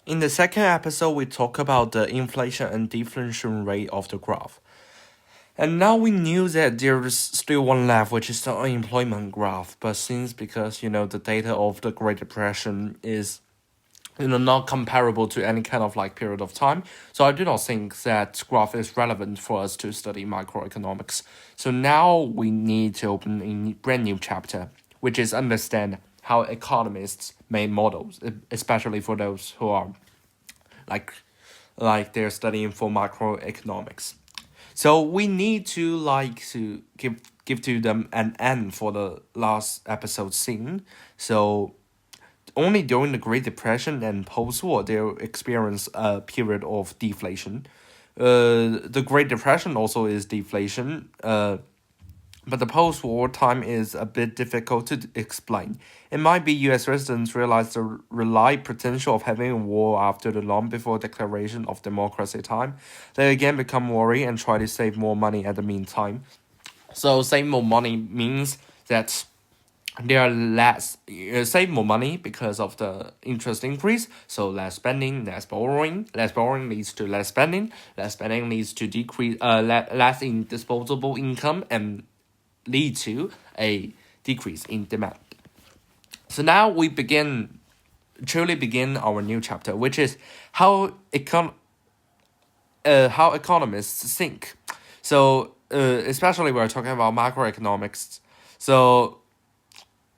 In the second episode, we talk about the inflation and deflation rate of the graph. And now we knew that there's still one left, which is the unemployment graph. But because the data of the Great Depression is not comparable to any kind of period of time, so I do not think that graph is relevant for us to study microeconomics. So now we need to open a brand new chapter, which is understand how economists make models, especially for those who are like they're studying for macroeconomics. So we need to give to them an end for the last episode scene. So only during the Great Depression and post-war they experience a period of deflation. The Great Depression also is deflation. But the post-war time is a bit difficult to explain. It might be U.S. residents realize the relied potential of having a war after the long before declaration of democracy time. They again become worried and try to save more money at the meantime. So save more money means that there are save more money because of the interest increase. So less spending, less borrowing. Less borrowing leads to less spending. Less spending leads to decrease less in disposable income and lead to a decrease in demand. So now we truly begin our new chapter, which is how economists think. So especially we're talking about macroeconomics. So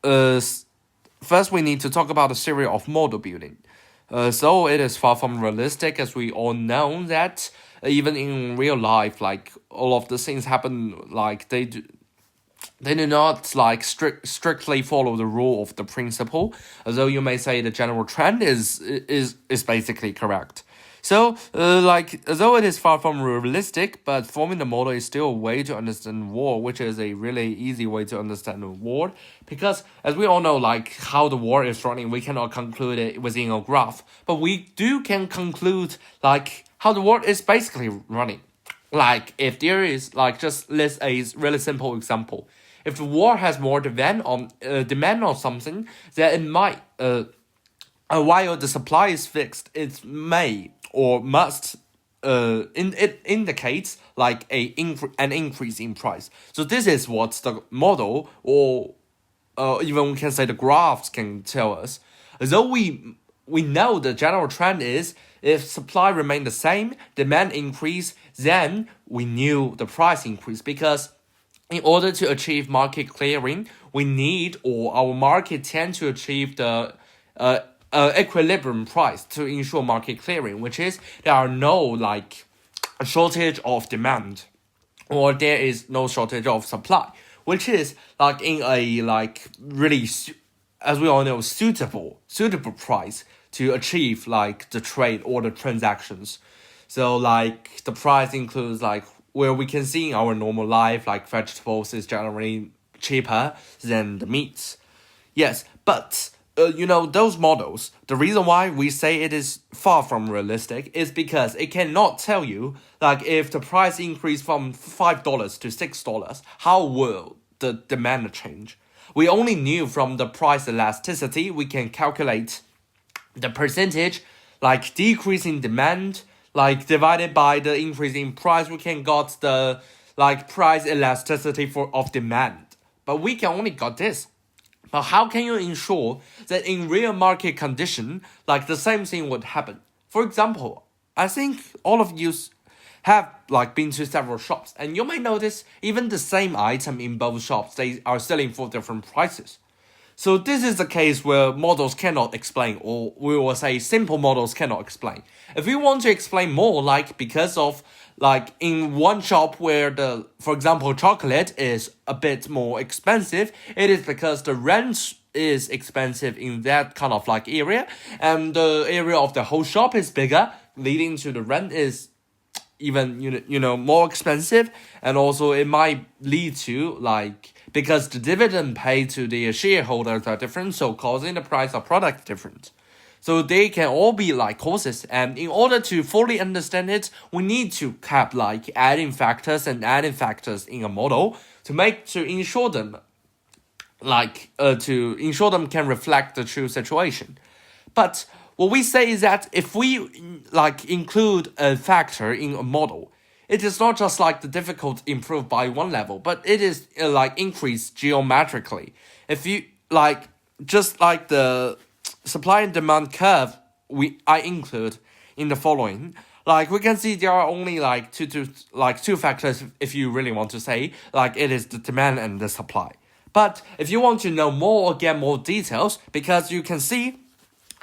first we need to talk about the theory of model building. So it is far from realistic, as we all know that even in real life, all of the things happen they do not strictly follow the rule of the principle, although you may say the general trend is basically correct. So, though it is far from realistic, but forming the model is still a way to understand war, which is a really easy way to understand the war, because as we all know, how the war is running, we cannot conclude it within a graph, but we can conclude how the war is basically running. If there is just list a really simple example. If the war has more demand on something, then it might while the supply is fixed, it may or must it indicates an increase in price. So this is what the model or even we can say the graphs can tell us. Though we know the general trend is if supply remain the same, demand increase, then we knew the price increase, because in order to achieve market clearing, we need, or our market tend to achieve the equilibrium price to ensure market clearing, which is there are no a shortage of demand, or there is no shortage of supply, which is in a really as we all know suitable price to achieve the trade or the transactions. So the price includes where we can see in our normal life, vegetables is generally cheaper than the meats. Yes, but those models, the reason why we say it is far from realistic is because it cannot tell you if the price increase from $5 to $6, how will the demand change. We only knew from the price elasticity we can calculate the percentage decrease in demand divided by the increase in price, we can got the price elasticity of demand. But we can only got this. But how can you ensure that in real market condition, the same thing would happen? For example, I think all of you have been to several shops, and you may notice even the same item in both shops, they are selling for different prices. So this is the case where models cannot explain, or we will say simple models cannot explain. If you want to explain more, because of in one shop where for example, chocolate is a bit more expensive, it is because the rent is expensive in that kind of area, and the area of the whole shop is bigger, leading to the rent is even more expensive, and also it might lead to because the dividend paid to the shareholders are different, so causing the price of product different. So they can all be causes, and in order to fully understand it, we need to have adding factors in a model to ensure them can reflect the true situation. But what we say is that if we like include a factor in a model, it is not just like the difficulty improved by one level, but it is like increased geometrically. If you like just like the supply and demand curve I include in the following, like we can see there are only like two factors if you really want to say, like it is the demand and the supply. But if you want to know more or get more details, because you can see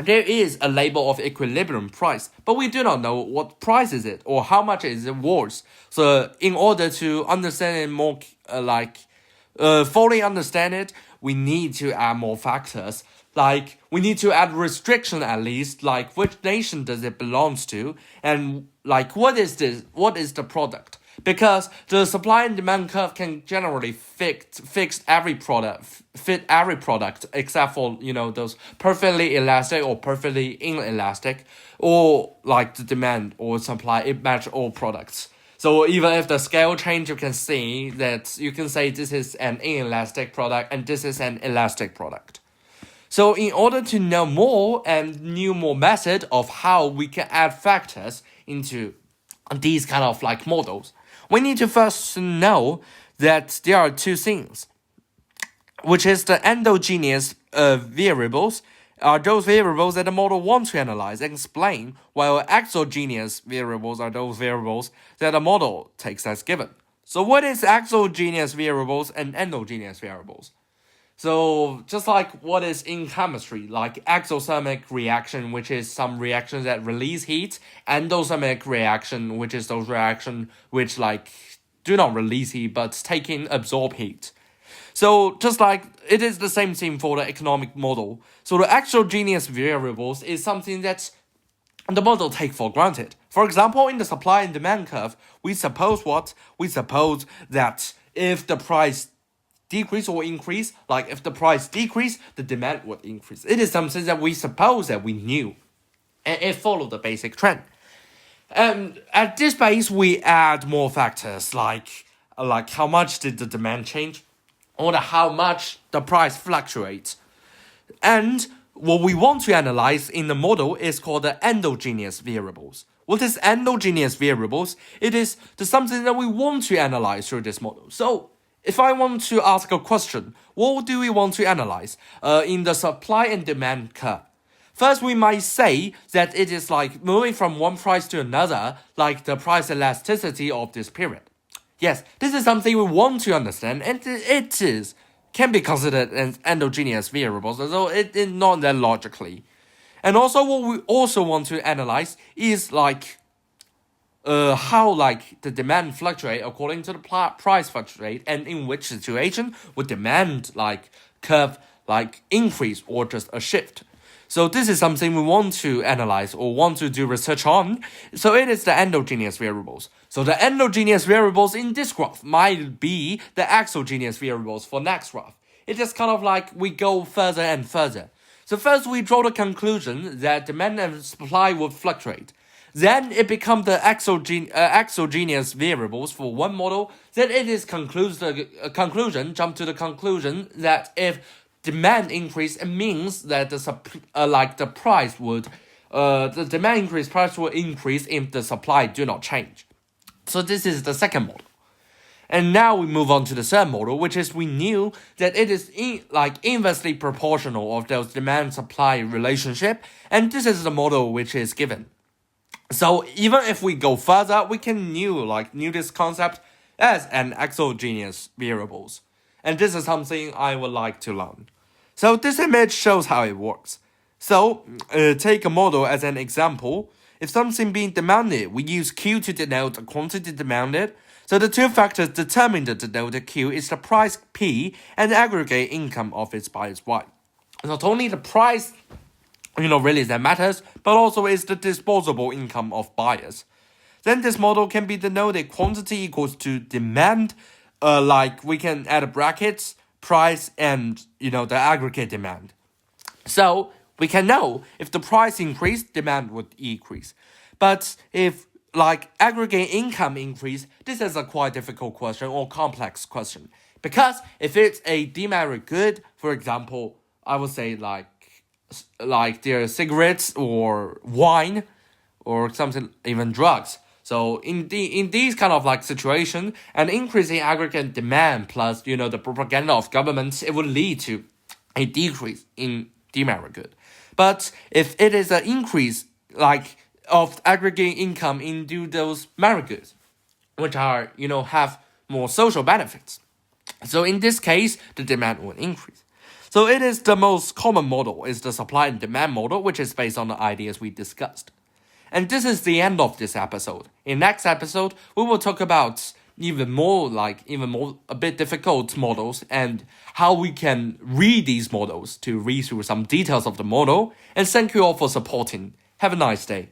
there is a label of equilibrium price, but we do not know what price is it or how much is it worth. So in order to understand it more, fully understand it, we need to add more factors. Like we need to add restriction at least, like which nation does it belongs to, and like what is the product. Because the supply and demand curve can generally fit every product except for those perfectly elastic or perfectly inelastic, or like the demand or supply, it match all products. So even if the scale change, you can see that you can say this is an inelastic product and this is an elastic product. So in order to know more and more method of how we can add factors into these kind of like models, we need to first know that there are two things, which is the endogenous variables are those variables that the model wants to analyze and explain, while exogenous variables are those variables that the model takes as given. So what is exogenous variables and endogenous variables? So just like what is in chemistry, like exothermic reaction, which is some reactions that release heat, endothermic reaction, which is those reactions which like do not release heat but take in absorb heat. So just like it is the same thing for the economic model. So the exogenous variables is something that the model take for granted. For example, in the supply and demand curve, we suppose that if the price decrease or increase, like if the price decrease, the demand would increase. It is something that we suppose that we knew, and it followed the basic trend. And at this base, we add more factors like how much did the demand change, or how much the price fluctuates. And what we want to analyze in the model is called the endogenous variables. What is endogenous variables? It is something that we want to analyze through this model. So if I want to ask a question, what do we want to analyze in the supply and demand curve? First, we might say that it is like moving from one price to another, like the price elasticity of this period. Yes, this is something we want to understand, and it can be considered as endogenous variables, although it is not that logically. And also, what we also want to analyze is like how like the demand fluctuate according to the price fluctuate, and in which situation would demand like curve like increase or just a shift. So this is something we want to analyze or want to do research on. So it is the endogenous variables. So the endogenous variables in this graph might be the exogenous variables for next graph. It is kind of like we go further and further. So first we draw the conclusion that demand and supply would fluctuate. Then it becomes the exogenous variables for one model. Then it is jump to the conclusion that if demand increase, it means that the price would the demand increase, price will increase if the supply do not change. So this is the second model. And now we move on to the third model, which is we knew that it is inversely proportional of those demand-supply relationship, and this is the model which is given. So even if we go further, we can knew this concept as an exogenous variables. And this is something I would like to learn. So this image shows how it works. So take a model as an example. If something being demanded, we use Q to denote the quantity demanded. So the two factors determined to denote the Q is the price P and the aggregate income of its buyers Y. Not only the price, really that matters, but also is the disposable income of buyers. Then this model can be denoted quantity equals to demand, we can add brackets, price, and the aggregate demand. So we can know if the price increase, demand would increase. But if aggregate income increase, this is a quite difficult question or complex question. Because if it's a demerit good, for example, I would say like their cigarettes or wine or something, even drugs. So in these kind of like situation, an increase in aggregate demand plus the propaganda of governments, it would lead to a decrease in demand good. But if it is an increase like of aggregate income into those merit goods, which are have more social benefits, so in this case the demand will increase. So it is the most common model is the supply and demand model, which is based on the ideas we discussed. And this is the end of this episode. In next episode, we will talk about even more a bit difficult models and how we can read these models to read through some details of the model. And thank you all for supporting. Have a nice day.